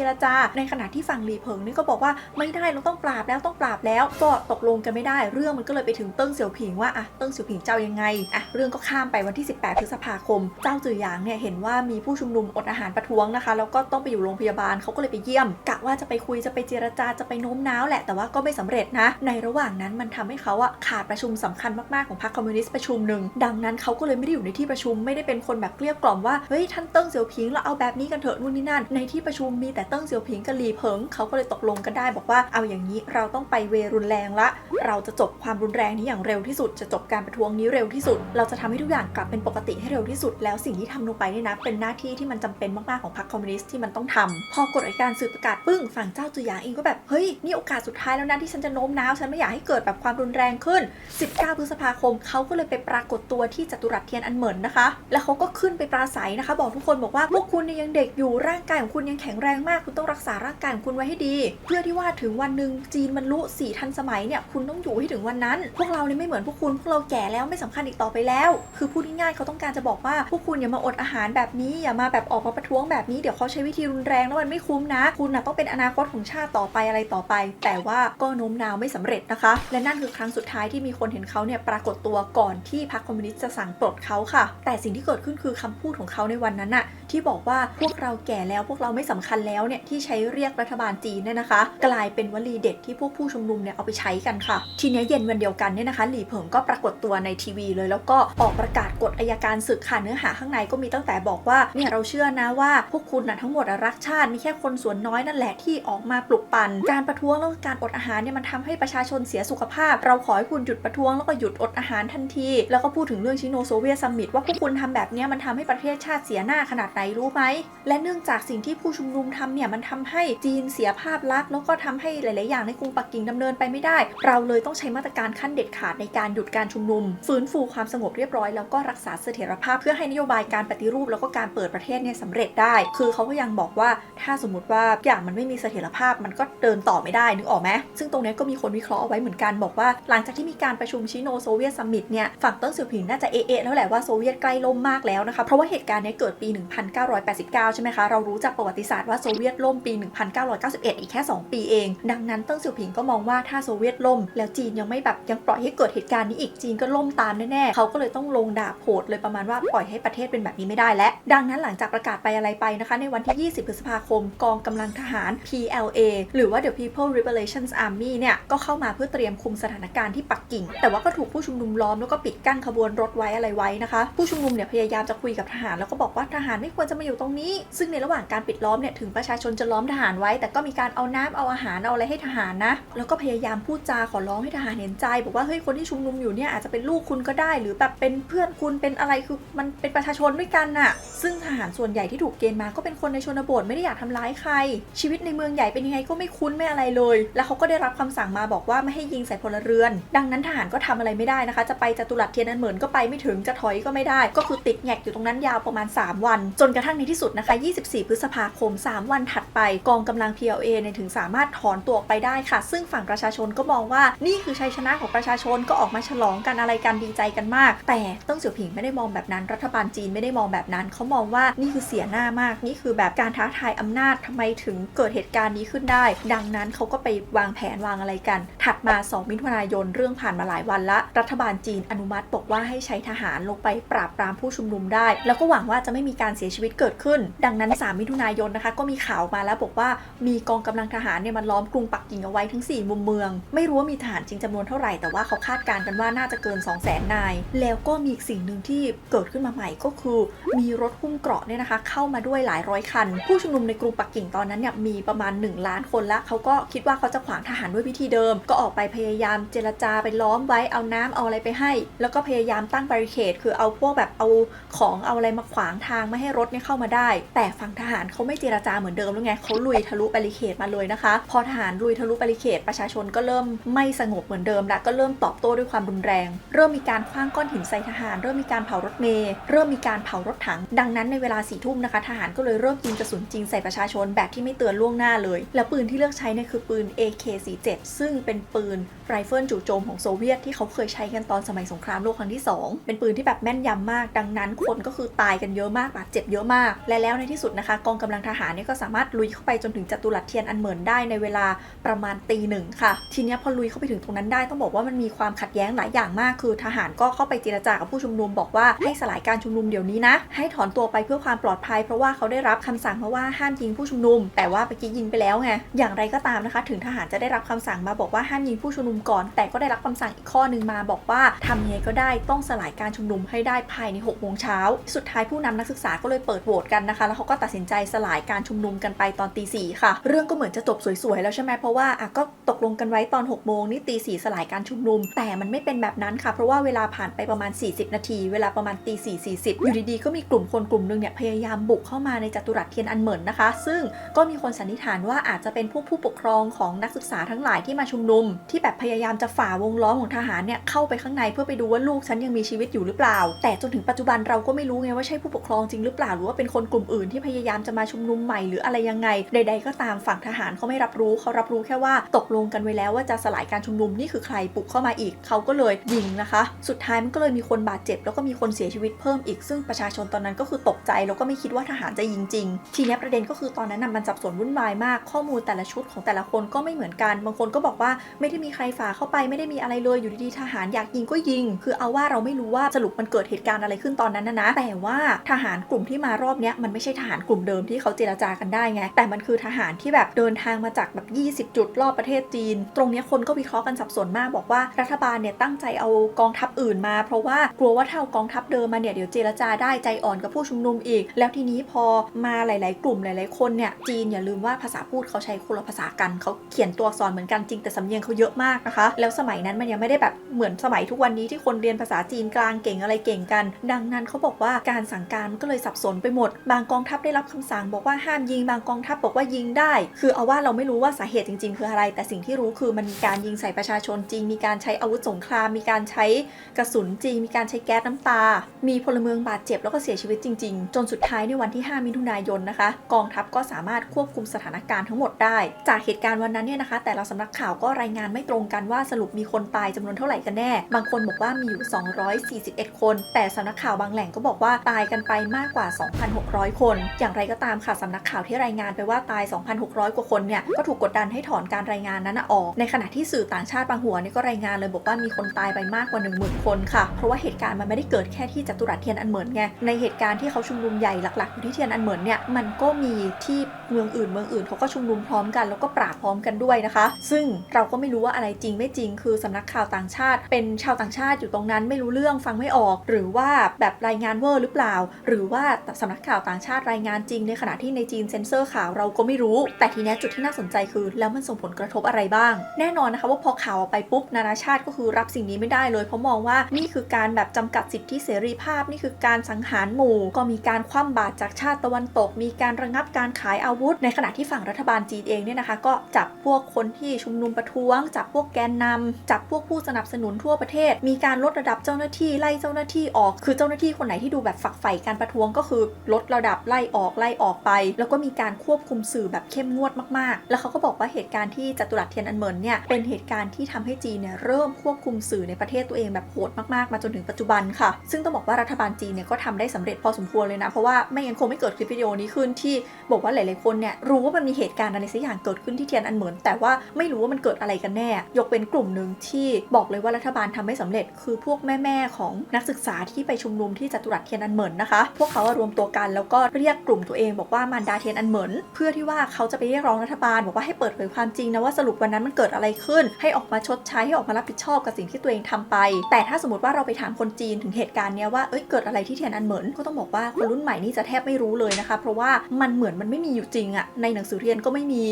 รจาในขณะที่ฝั่งหลีเผิงนี่ก็บอกว่าไม่ได้เราต้องปราบแล้วก็ตกลงกันไม่ได้เรื่องมันก็เลยไปถึงเติ้งเสี่ยวผิงว่าเติ้งเสี่ยวผิงเจ้ายังไงเรื่องก็ข้ามไปวันที่18พฤษภาคมเจ้าจือหยางเนี่ยเห็นว่ามีผู้ชุมนุมอดอาหารประท้วงนะคะแล้วก็ต้องไปอยู่โรงพยาบาลเขาก็เลยไปเยี่ยมกะว่าจะไปคุยจะไปเจรจาจะไปโน้มน้าวแหละแต่ว่าก็ไม่สำเร็จนะในระหว่างนั้นมันทำให้เขาขาดประชุมสำคัญมากๆของพรรคคอมมิวนิสต์ประชุมหนึ่งดังนั้นเขาก็เลยไม่ได้อยู่ในที่ประชุมไม่ได้เป็นคนแบบเกลี้ยกล่อมว่าเฮ้ยท่านเติ้งเสี่ยวผิงเราเอาแบบนี้กันเถอะนู่นนี่นั่นในที่ประชุมมีแต่เติ้งเสี่ยวผิงกับหลีเผิงเขาก็เลยตกลงกันได้บอกว่าเอาอย่างนี้เราต้องไปเวรุนแรงละเราจะจบความรุนแรงนี้อย่างเร็วที่สุดจะจบการประท้วงนี้เร็วที่สุดเราจะทำให้ทุกอย่างกลับเป็นปกติให้เร็วที่สุดแล้วสิ่งที่ทำลงไปนี่นะเป็นหน้าที่ที่มันจำเป็นมากๆของพรรคคอมมิวนิสต์ที่มันต้องทำพอกฎอัยการสืบประกาศปึ้งฝั่งเจ้าจือหยางเองก็แบบเฮ้ยนี่โอกาสสุดท้ายแล้วนะที่ฉันจะโน้มน้าวฉันไม่อยากให้เกิดแบบความรุนแรงขึ้น19พฤษภาคมเขาก็เลยไปปรากฏตัวที่จัตุรัสเทียนอันเหมินนะคะแล้วเขาก็ขึ้นไปปราศัยนะคะบอกทุกคนบอกว่าพวกคุณยังเด็กอยู่ร่างกายของคุณยังแข็งแรงมากคุณต้องรักษาร่างกายของคุณไว้ให้ดีเพื่อที่ว่าถึงวันหนึ่งจีนบรรลุ4ทันสมัยเนี่ยคุณต้องอยู่ให้ถึงวันนั้นพวกเราเนี่ยไม่เหมือนพวกคุณพวกเราแก่แล้วไม่สำคัญอีกต่อไปแล้วคือพูดง่ายๆเขาต้องการจะบอกว่าพวกคุณอย่ามาอดอาหารแบบนี้อย่ามาแบบออกมาประท้วงแบบนี้เดี๋ยวเขาใช้วิธีรุนแรงแล้วมันไม่คุ้มนะคุณต้องเป็นอนาคตของชาติต่อไปอะไรต่อไปแต่ว่าก็โน้มน้าวไม่สำเร็จนะคะและนั่นคือครั้งสุดท้ายที่มีคนเห็นเขาเนี่ยปรากฏตัวก่อนที่พรรคคอมมิวนิสต์จะสั่งปลดเขาค่ะแต่สิ่งที่เกิดขึ้นคือคำพูดของเขาในวันนั้นน่ะที่บอกว่าพวกเราแก่แล้วพวกเราไม่สำคัญแล้วเนี่ยที่ใช้เรียกรัฐบาลจีนเนี่ยนะคะกลายเป็นวลีเด็ดที่พวกผู้ชุมนุมเนี่ยเอาไปใช้กันค่ะทีนี้เย็นวันเดียวกันเนี่ยนะคะหลี่เผิงก็ปรากฏตัวในทีวีเลยแล้วก็ออกประกาศกฎอัยการศึกค่ะเนื้อหาข้างในก็มีตั้งแต่บอกว่าเนี่ยเราเชื่อนะว่าพวกคุณทั้งหมดรักชาติมีแค่คนส่วนน้อยนั่นแหละที่ออกมาปลุกปั่นการประท้วงแล้วก็การอดอาหารเนี่ยมันทำให้ประชาชนเสียสุขภาพเราขอให้คุณหยุดประท้วงแล้วก็หยุดอดอาหารทันทีแล้วก็พูดถึงเรื่องชิโนโซเวียตซัมมิตว่าพวกคุณทำแบบนี้มันทำให้ประเทศชาติเสียหน้าขนาดไหนรู้ไหมและเนื่องจากสิ่งที่ผู้ชุมนุมทำเนี่ยมันทำให้จีนเสียภาพลักษณ์แล้วก็ทำให้หลายๆอย่างในกรุงปักกิ่งดำเนินไปไม่ได้เราเลยต้องใช้มาตรการขั้นเด็ดขาดในการหยุดการชุมนุมฟื้นฟูความสงบเรียบร้อยแล้วก็รักษาเสถียรภาพเพื่อให้นโยบายการปฏิรูปแล้วก็การเปิดประเทศเนี่ยสำเร็จได้คือเขาก็ยังบอกว่าถ้าสมมติว่าอย่างมันไม่มีเสถียรภาพมันก็เดินต่อไม่ได้นึกออกไหมซึ่งตรงนี้ก็มีคนวิเคราะห์เอาไว้เหมือนกันบอกว่าหลังจากที่มีการประชุมชิโนโซเวียตซัมมิตเนี่ยฝั่งเติ้งเสี่ยวผิงน่าจะแล้วแหละว่าโซเวียตใกล้ล่มมากแล้วนะคะเพราะว่าเหตุการณ์นี้เกิดปี1989ใช่ไหมคะเรารู้จากประวัติศาสตร์ว่าโซเวียตล่มปี1991อีกแค่2ปีเองดังนั้นเติ้งเสี่ยวผิงก็มองว่าถ้าโซเวียตล่มแล้วจีนยังไม่แบบยังปล่อยให้เกิดเหตุการณ์นี้อีกจีนก็ล่มตามแน่ๆเขาก็เลยต้องลงดาบโหดเลยประมาณว่าปล่อยให้ประเทศเป็นแบบนี้ไม่ได้และดังนั้นหลังจากประกาศไปอะไรไปนะคะในวันที่20พฤษภาคมกองกำลังทหาร PLA หรือว่า The People Liberation Army เนี่ยก็เข้ามาเพื่อเตรียมคุมสถานการณ์ที่ปักกิ่งแต่ว่าก็ถูกผู้ชุมนุมล้อมแล้วก็ปิดกั้นขบวนรถไว้อะไรไว้นะคะผู้ชุมนุมเนี่ยพยายามจะคุยกับทหารแล้วก็บอกว่าทหารไม่ควรจะมาอยู่ตรงนี้ซึ่งในระหว่างการปิดล้อมเนี่ยถึงประชาชนจะล้อมทหารไว้แต่ก็มีการเอาน้ำเอาอาหารเอาอะไรให้ทหารนะแล้วก็พยายามพูดจาขอร้องให้ทหารเห็นใจบอกว่าเฮ้ยคนที่ชุมนุมอยู่เนี่ยอาจจะเป็นลูกคุณก็ได้หรือแบบเป็นเพื่อนคุณเป็นอะไรคือมันเป็นประชาชนด้วยกันน่ะซึ่งทหารส่วนใหญ่ที่ถูกเกณฑ์มาก็เป็นคนในชนบทไม่ได้อยากทำร้ายใครชีวิตในเมืองใหญ่เป็นยังไงก็ไม่คุ้นไม่อะไรเลยแล้วเขาก็ได้รับคำสั่งมาบอกว่าไม่ให้ยิงใส่พลเรือนดังนั้นทหารก็ทำอะไรไม่ได้นะคะจะไปจัตุรัสเทียนอันเหมินก็ไปไม่ถึงจะถอยก็ไม่ได้ก็คือติดแงกอยู่ตรงนั้นยาวประมาณ3วันจนกระทั่งในที่สุดนะคะ24พฤษภาคม3วันถัดไปกองกำลัง PLA เนี่ยถึงสามารถถอนตัวออกไปได้ค่ะซึ่งฝั่งประชาชนก็มองว่านี่คือชัยชนะของประชาชนก็ออกมาฉลองกันอะไรกันดีใจกันมากแต่เติ้งเสี่ยวผิงไม่ได้มองแบบนั้นรัฐบาลจีนไม่ได้มองแบบนั้นเขามองว่านี่คือเสียหน้ามากนี่คือแบบการท้าทายอำนาจทำไมถึงเกิดเหตุการณ์นี้ขึ้นได้ดังนั้นเขาก็ไปวางแผนวางอะไรกันถัดมา2มิถุนายนเรื่องผ่านมาหลายวันละรัฐบาลจีนอนุมัติบอกว่าให้ใช้ทหารลงไปปราบปรามผู้ชุมนุมได้แล้วก็หวังว่าจะไม่มีการเสียชีวิตเกิดขึ้นดังนั้น3มิถุนายนนะคะก็มีข่าวมาแล้วบอกว่ามีกองกำลังทหารเนี่ยมันล้อมกรุงปักกิ่งเอาไว้ทั้ง4มุมเมืองไม่รู้ว่ามีทหารจริงจำนวนเท่าไหร่แต่ว่าเขาคาดการณ์กันว่าน่าจะเกิน 200,000 นายแล้วก็มีอีกสิ่งหนึ่งที่เกิดขึ้นมาใหม่ก็คือมีรถหุ้มเกราะเนี่ยนะคะเข้ามาด้วยหลายร้อยคันผู้ชุมนุมในกรุงปักกิ่งตอนนั้นเนี่ยมีประมาณ1 ล้านคนแล้วเขาก็คิดว่าเขาจะขวางทหารด้วยวิธีเดิมก็ออกไปพยายามเจรจาไปล้อมไว้เอาน้ำเอาอะไรไปให้แล้วก็พยายามตั้งบาริเคดคือเอาพวกแบบเอาของ เอาอะไรมาขวางทางไม่ให้รถเนี่ยเข้ามาได้แต่ฝั่งทหารเขาไม่เจรจาเหมือนเดิมแล้วไงเขาลุยทะลุแบริเคดมาเลยนะคะพอทหารลุยทะลุแบริเคดประชาชนก็เริ่มไม่สงบเหมือนเดิมและก็เริ่มตอบโต้ด้วยความรุนแรงเริ่มมีการขว้างก้อนหินใส่ทหารเริ่มมีการเผารถเมล์เริ่มมีการเผารถถังดังนั้นในเวลา4 ทุ่มนะคะทหารก็เลยเริ่มยิงกระสุนจริงใส่ประชาชนแบบที่ไม่เตือนล่วงหน้าเลยแล้วปืนที่เลือกใช้เนี่ยคือปืน AK-47 ซึ่งเป็นปืนไรเฟิลจู่โจมของโซเวียตที่เขาเคยใช้กันตอนสมัยสงครามโลกครั้งที่2เป็นปืนที่แบบแม่นยำมากดังนั้นคนก็คือตายกันเยอะมากบาดเจ็บเยอะมากและแล้วในที่สุดนะคะกองกำลังทหารเนี่ยก็สามารถลุยเข้าไปจนถึงจัตุรัสเทียนอันเหมินได้ในเวลาประมาณตี 1ค่ะทีนี้พอลุยเข้าไปถึงตรงนั้นได้ต้องบอกว่ามันมีความขัดแย้งหลายอย่างมากคือทหารก็เข้าไปเจรจากับผู้ชุมนุมบอกว่าให้สลายการชุมนุมเดี๋ยวนี้นะให้ถอนตัวไปเพื่อความปลอดภัยเพราะว่าเขาได้รับคำสั่งมาว่าห้ามยิงผู้ชุมนุมแต่ว่าเมื่อกี้ยิงไปแล้วไงอย่างไรก็ตามนะคะถึงทหารจะได้รับคำสั่งมาบอกว่าห้ามยิงผู้ชุมนุมก่อนแต่ก็ได้รับคำสั่งอีกข้อนึงมาบอกว่าทำยังไงก็ได้ต้องสลายการชุมนุมให้ได้ภายใน6 โมงเช้าสุดท้ายผู้นำนักศึกษาก็เลยเปิดโหวตกันนะคะแล้วเขาก็ตัดสินใจสลายการชุมนุมกันไปตอนตี 4ค่ะเรื่องก็เหมือนจะจบสวยๆแล้วใช่ไหมเพราะว่าก็ตกลงกันไว้ตอน6 โมงนี่ตี 4สลายการชุมนุมแต่มันไม่เป็นแบบนั้นค่ะเพราะว่าเวลาผ่านไปประมาณ40 นาทีเวลาประมาณตี 4:40อยู่ดีๆก็มีกลุ่มคนกลุ่มนึงเนี่ยพยายามบุกเข้ามาในจัตุรัสเทียนอันเหมินนะคะซึ่งก็มีคนสันนิษฐานว่าอาจจะเป็นผู้ปกครองของนักศึกษาทั้งหลายที่มาชุมนุมที่แบบพยายามจะฝ่าวงล้อมของทหารเนี่ยเข้าไปข้างในเพื่อไปดูว่าลูกฉันยังมีชีวิตอยู่หรือเปล่าแต่จนถึงปัจจุบันเราก็ไม่รู้ไงว่าใช่ผู้ปกครองจริงหรือเปล่าหรือว่าเป็นคนกลุ่มอื่นที่พยายามจะมาชุมนุมใหม่หรืออะไรยังไงใดๆก็ตามฝั่งทหารเขาไม่รับรู้เขารับรู้แค่ว่าตกลงกันไว้แล้วว่าจะสลายการชุมนุมนี่คือใครปลุกเข้ามาอีกเขาก็เลยยิงนะคะสุดท้ายมันก็เลยมีคนบาดเจ็บแล้วก็มีคนเสียชีวิตเพิ่มอีกซึ่งประชาชนตอนนั้นก็คือตกใจแล้วก็ไม่คิดว่าทหารจะยิงจริงทีนี้ประเด็นก็คือตอนนั้นมันสับสนวุ่นวายมากข้อมูลแต่ละชุดของแต่ละคนก็ไม่เหมือนกันบางคนก็บอกว่าไม่ได้มีใครฝ่าเข้าไปไม่ได้มีอะไรเลยอยู่ดีๆทหารอยากยิงก็ยิงคือเอาว่าเราไม่รู้ว่าสรุปมันเกิดเหตุการณ์อะไรขึ้นตอนนั้นนะแต่ว่าทหารกลุ่มที่มารอบนี้มันไม่ใช่ทหารกลุ่มเดิมที่เขาเจรจากันได้ไงแต่มันคือทหารที่แบบเดินทางมาจากแบบ20 จุดรอบประเทศจีนตรงนี้คนก็วิเคราะห์กันสับสนมากบอกว่ารัฐบาลเนี่ยตั้งใจเอากองทัพอื่นมาเพราะว่ากลัวว่าถ้าเอากองทัพเดิมมาเนี่ยเดี๋ยวเจรจาได้ใจอ่อนกับผู้ชุมนุมอีกแล้วทีนี้พอมาหลายๆกลุ่มหลายๆคนเนี่ยจีนอย่าลืมว่าภาษาพูดเขาใช้คนละภาษากันเขาเขียนตัวอักษรเหมือนกันจริงแต่สำเนียงเขาเยอะมากนะคะแล้วสมัยนั้นมันยังไม่ได้แบบเหมือนสมัยทุกวันนี้ที่คนเรียนภาษาจีนกลางเก่งอะไรเก่งกันดังนั้นเขาบอกว่าการสั่งการก็เลยสับสนไปหมดบางกองทัพได้รับคำสั่งบอกว่าห้ามยิงบางกองทัพบอกว่ายิงได้คือเอาว่าเราไม่รู้ว่าสาเหตุจริงๆคืออะไรแต่สิ่งที่รู้คือมันมีการยิงใส่ประชาชนจริงมีการใช้อาวุธสงครามมีการใช้กระสุนจริงมีการใช้แก๊สน้ำตามีพลเมืองบาดเจ็บแล้วก็เสียชีวิตจริงๆจนสุดท้ายในวันที่5 มิถุนายนนะคะกองทัพก็สามารถควบคุมสถานการณ์ทั้งหมดได้จากเหตุการณ์วันนั้นเนี่ยนะคะแต่ละสำนักข่าวก็รายงานไม่ตรงกันว่าสรุปมีคนตายจำนวนเท่าไหร่กันแน่บางคนบอกว่ามีอยู่241คนแต่สำนักข่าวบางแหล่งก็บอกว่าตายกันไปมากกว่า 2,600 คนอย่างไรก็ตามค่ะสำนักข่าวที่รายงานไปว่าตาย 2,600 กว่าคนเนี่ยก็ถูกกดดันให้ถอนการรายงานนั้นออกในขณะที่สื่อต่างชาติบางหัวเนี่ยก็รายงานเลยบอกว่ามีคนตายไปมากกว่า 10,000 คนค่ะเพราะว่าเหตุการณ์มันไม่ได้เกิดแค่ที่จัตุรัสเทียนอันเหมินไงในเหตุการณ์ที่เขาชุมนุมใหญ่หลักๆอยู่ที่เทียนอันเหมินเนี่ยมันก็มีที่เมืองอื่นเขาก็ชุมนุมพร้อมกันแล้วก็ปราบพร้อมกันด้วยนะคะซึ่งเราก็ไม่รู้ว่าอะไรจริงไม่จริงคือสำนักข่าวต่างชาติเป็นชาวต่างชาติอยู่ตรงนั้นไม่รู้เรื่องฟังไม่ออกหรือว่าแบบรายงานเวอร์หรือเปล่าหรือว่าสำนักข่าวต่างชาติรายงานจริงในขณะที่ในจีนเซ็นเซอร์ข่าวเราก็ไม่รู้แต่ทีนี้จุดที่น่าสนใจคือแล้วมันส่งผลกระทบอะไรบ้างแน่นอนนะคะว่าพอข่าวออกไปปุ๊บนานาชาติก็คือรับสิ่งนี้ไม่ได้เลยเพราะมองว่านี่คือการแบบจำกัดสิทธิเสรีภาพนี่คือการสังหารหมู่ก็มีการคว่ำบาตรจากชาติตะวันตกมีการระงับการขายอาวุธในขณะที่ฝั่งรัฐบาลจีนเองเนี่ยนะคะก็จับพวกคนที่ชุมนุมประท้วงจับพวกแกนนำจับพวกผู้สนับสนุนทั่วประเทศมีการลดระดับเจ้าหน้าที่ไล่เจ้าหน้าที่ออกคือเจ้าหน้าที่คนไหนที่ดูแบบฝักใฝ่การประท้วงก็คือลดระดับไล่ออกไปแล้วก็มีการควบคุมสื่อแบบเข้มงวดมากๆแล้วเขาก็บอกว่าเหตุการณ์ที่จัตุรัสเทียนอันเหมินเนี่ยเป็นเหตุการณ์ที่ทำให้จีนเนี่ยเริ่มควบคุมสื่อในประเทศตัวเองแบบโหดมากๆมาจนถึงปัจจุบันค่ะซึ่งต้องบอกว่ารัฐบาลจีนเนี่ยก็ทำได้สำเร็จพอสมควรเลยนะเพราะว่าไม่งั้นคงไม่เกิดคลิปวิดีโอนี้ขึ้นที่บอกว่าหลายๆคนเนี่ยรู้ว่ามันมีเหตุการณ์อะไรสักอย่างเกิดขึ้นที่เทียนอันเหมินแต่ว่าไม่รู้ว่ามันเกิดอะไรกันแน่ยกเป็นกลุ่มหนึ่งที่บอกเลยว่ารัฐบาลทำไม่สำเร็จคือพวกแม่ๆของนักศึกษาที่ไปชุมนุมที่จัตุรัสเทียนอันเหมินนะคะพวกเขารวมตัวกันแล้วก็เรียกกลุ่มตัวเองบอกว่ามารดาเทียนอันเหมินเพื่อที่ว่าเขาจะไปเรียกร้องรัฐบาลบอกว่าให้เปิดเผยความจริงนะว่าสรุป รุปวันนั้นมันเกิดอะไรขึ้นให้ออกมาชดใช้ให้ออกมารับผิดชอบกับสิ่งที่ตัวเองทำไปแต่ถ้าสมมติว่าเราไปถามคนจีนถึงเหตุการณ์เนี้ยว่าเกิดอะไรที่เทียนอันเหมินก็ต้องบอกว่าคนรุ่นใหม่นี่จะแทบไม่รู้เลยนะคะเพราะว่ามันเหมือนมันไม่มีอยู่จริงอะในหนังสือเรียนก็ไม่มี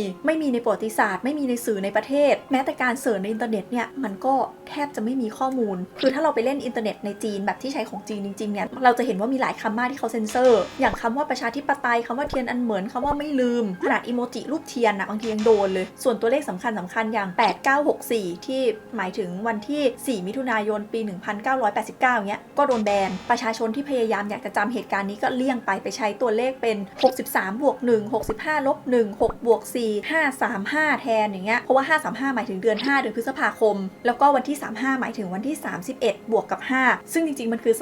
ในประวัติศาสตร์ไม่มีในสื่อในประเทศแม้แต่การเสิร์ชในอินเทอร์เน็ตเนี่ยมันก็แทบจะไม่มีข้อมูลคือถ้าเราไปเล่นอินเทอร์เน็ตในจีนแบบที่ใช้ของจีนจริงๆเนี่ยเราจะเห็นว่ามีหลายคำมากที่เขาเซ็นเซอร์อย่างคำว่าประชาธิปไตยคำว่าเทียนอันเหมินคำว่าไม่ลืมขนาดอีโมจิรูปเทียนนะบางทียังโดนเลยส่วนตัวเลขสำคัญอย่าง8964ที่หมายถึงวันที่4มิถุนายนปี1989เงี้ยก็โดนแบนประชาชนที่พยายามอยากจะจำเหตุการณ์นี้ก็เลี่ยงไปใช้ตัวเลขเป็น63+1 65-1 6+4 535แทนอย่างเงี้ยเพราะว่า535หมายถึงเดือน5เดือนพฤษภาคมแล้วก็วันที่35หมายถึงวันที่31บวกกับ5ซึ่งจริงๆมันคือ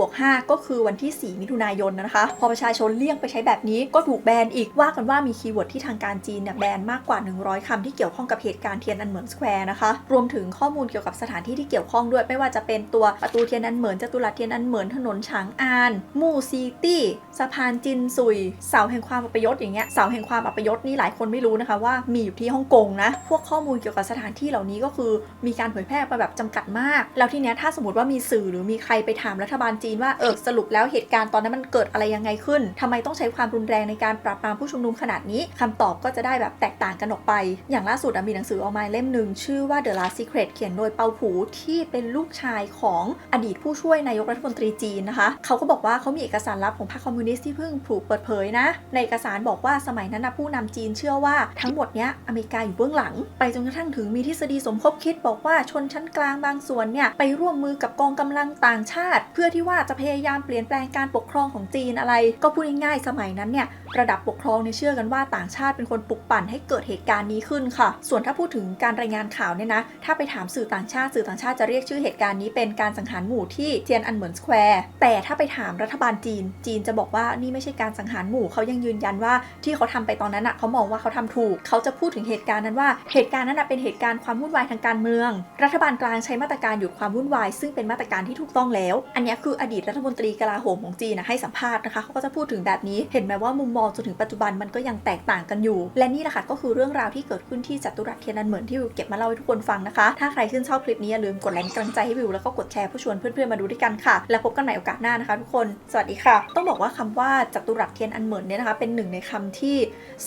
31+5ก็คือวันที่4มิถุนายนนะคะพอประชาชนเลี่ยงไปใช้แบบนี้ก็ถูกแบนอีกว่ากันว่ามีคีย์เวิร์ดที่ทางการจีนเนี่ยแบนมากกว่า100คำที่เกี่ยวข้องกับเหตุการณ์เทียนอันเหมินสแควร์นะคะรวมถึงข้อมูลเกี่ยวกับสถานที่ที่เกี่ยวข้องด้วยไม่ว่าจะเป็นตัวประตูเทียนอันเหมินจตุรัสเทียนอันเหมินถนนฉางอานมู่ซีตี้สะพานจินซุยเสาแห่งความอัปยศอย่างเงี้ยเสาแห่งความอัปยศนี่หลายคนไม่รู้นะคะว่ามีอยู่ที่ฮ่องกงนะพวกข้อมูลเกี่ยวกับสถานที่เหล่านี้ก็คือมีการเผยแพร่ไปแบบจำกัดมากแล้วทีเนี้ยถ้าสมมติว่ามีสื่อหรือมีใครไปถามรัฐบาลจีนว่าสรุปแล้วเหตุการณ์ตอนนั้นมันเกิดอะไรยังไงขึ้นทำไมต้องใช้ความรุนแรงในการปราบปรามผู้ชุมนุมขนาดนี้คำตอบก็จะได้แบบแตกต่างกันออกไปอย่างล่าสุดมีหนังสือออกมาเล่มหนึ่งชื่อว่า The Last Secret เขียนโดยเปาผูที่เป็นลูกชายของอดีตผู้ช่วยนายกรัฐมนตรีจีนนะคะเขาก็บอกว่าเขามีเอกสารลับของพรรคคอมมิวนิสต์ที่เพิ่งถูกเปิดเผยนะในเอกสารบอกว่าสมัยนั้นผู้นำจีนเชื่อว่าทั้งหมดเนี้ยอเมริกาอยู่เบื้องหลังไปจนกระทั่งถึงมีทฤษฎีสมคบคิดบอกว่าชนชั้นกลางบางส่วนเนี่ยไปร่วมมือกับกองกำลังต่างชาติเพื่อที่ว่าจะพยายามเปลี่ยนแปลงการปกครองของจีนอะไรก็พูดง่ายๆสมัยนั้นเนี่ยระดับปกครองเนี่ยเชื่อกันว่าต่างชาติเป็นคนปลุกปั่นให้เกิดเหตุการณ์นี้ขึ้นค่ะส่วนถ้าพูดถึงการรายงานข่าวเนี่ยนะถ้าไปถามสื่อต่างชาติจะเรียกชื่อเหตุการณ์นี้เป็นการสังหารหมู่ที่เทียนอันเหมินสแควร์แต่ถ้าไปถามรัฐบาลจีนจะบอกว่านี่ไม่ใช่การสังหารหมู่เขายังยืนยันว่าที่เขาทำไปตอนนั้นเขามองว่าเขาทำถูกเขาจะพูดถึงเหตุการณ์นั้นว่าเหตุการณ์นั้นเป็นเหตุการณ์ความวุ่นวายทางการเมืองรัฐบาลกลางใช้มาตรการหยุดความวุ่นวายซึ่งเป็นมาตรการที่ถูกต้องแล้วอันนี้คืออดีตรัฐมนตรีกลาโหมของจีนให้สัมภาษณ์นะคะเขาก็จะพูดถึงแบบนี้เห็นไหมว่ามุมมองจนถึงปัจจุบันมันก็ยังแตกต่างกันอยู่และนี่แหละค่ะก็คือเรื่องราวที่เกิดขึ้นที่จัตุรัสเทียนอันเหมินที่วิวเก็บมาเล่าให้ทุกคนฟังนะคะถ้าใครชื่นชอบคลิปนี้อย่าลืมกดไลค์กำลังใจให้วิวแล้วก็กดแชร์เพื่อชวนเพื่อนๆมาดูด้วยกันค่ะแล้วพบกันใหม่โอกาสหน้านะคะทุกคนสวัสดีค่ะต้องบอกว่าคำว่าจัตุรัสเทียนอันเหมินเนี่ยนะคะเป็นหนึ่งในคำที่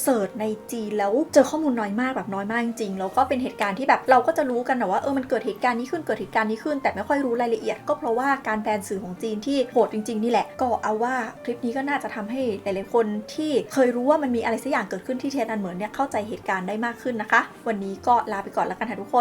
เสิร์ชในจีนแล้วเจอข้อมูลน้อยมากแบบน้อยมากจริงๆแล้วก็เป็นเหตุการณ์ที่แบบเราก็จะรู้กันนะว่ามันเกิดเหตุการณ์นี้ขึ้นแต่ไม่ค่อยรู้รายละเอียดก็เพราะว่าการแบนสื่อของจีนที่โหดจริงๆนี่แหละก็เอาว่าคลิปนี้ก็น่าจะทำให้หลายๆคนที่เคยรู้ว่ามันมีอะไรสักอย่างเกิดขึ้นที่เทียนอันเหมินเนี่ยเข้าใจเหตุการณ์ได้มากขึ้นนะคะวันนี้ก็ลาไปก่อนแล้วกันค่ะทุกคน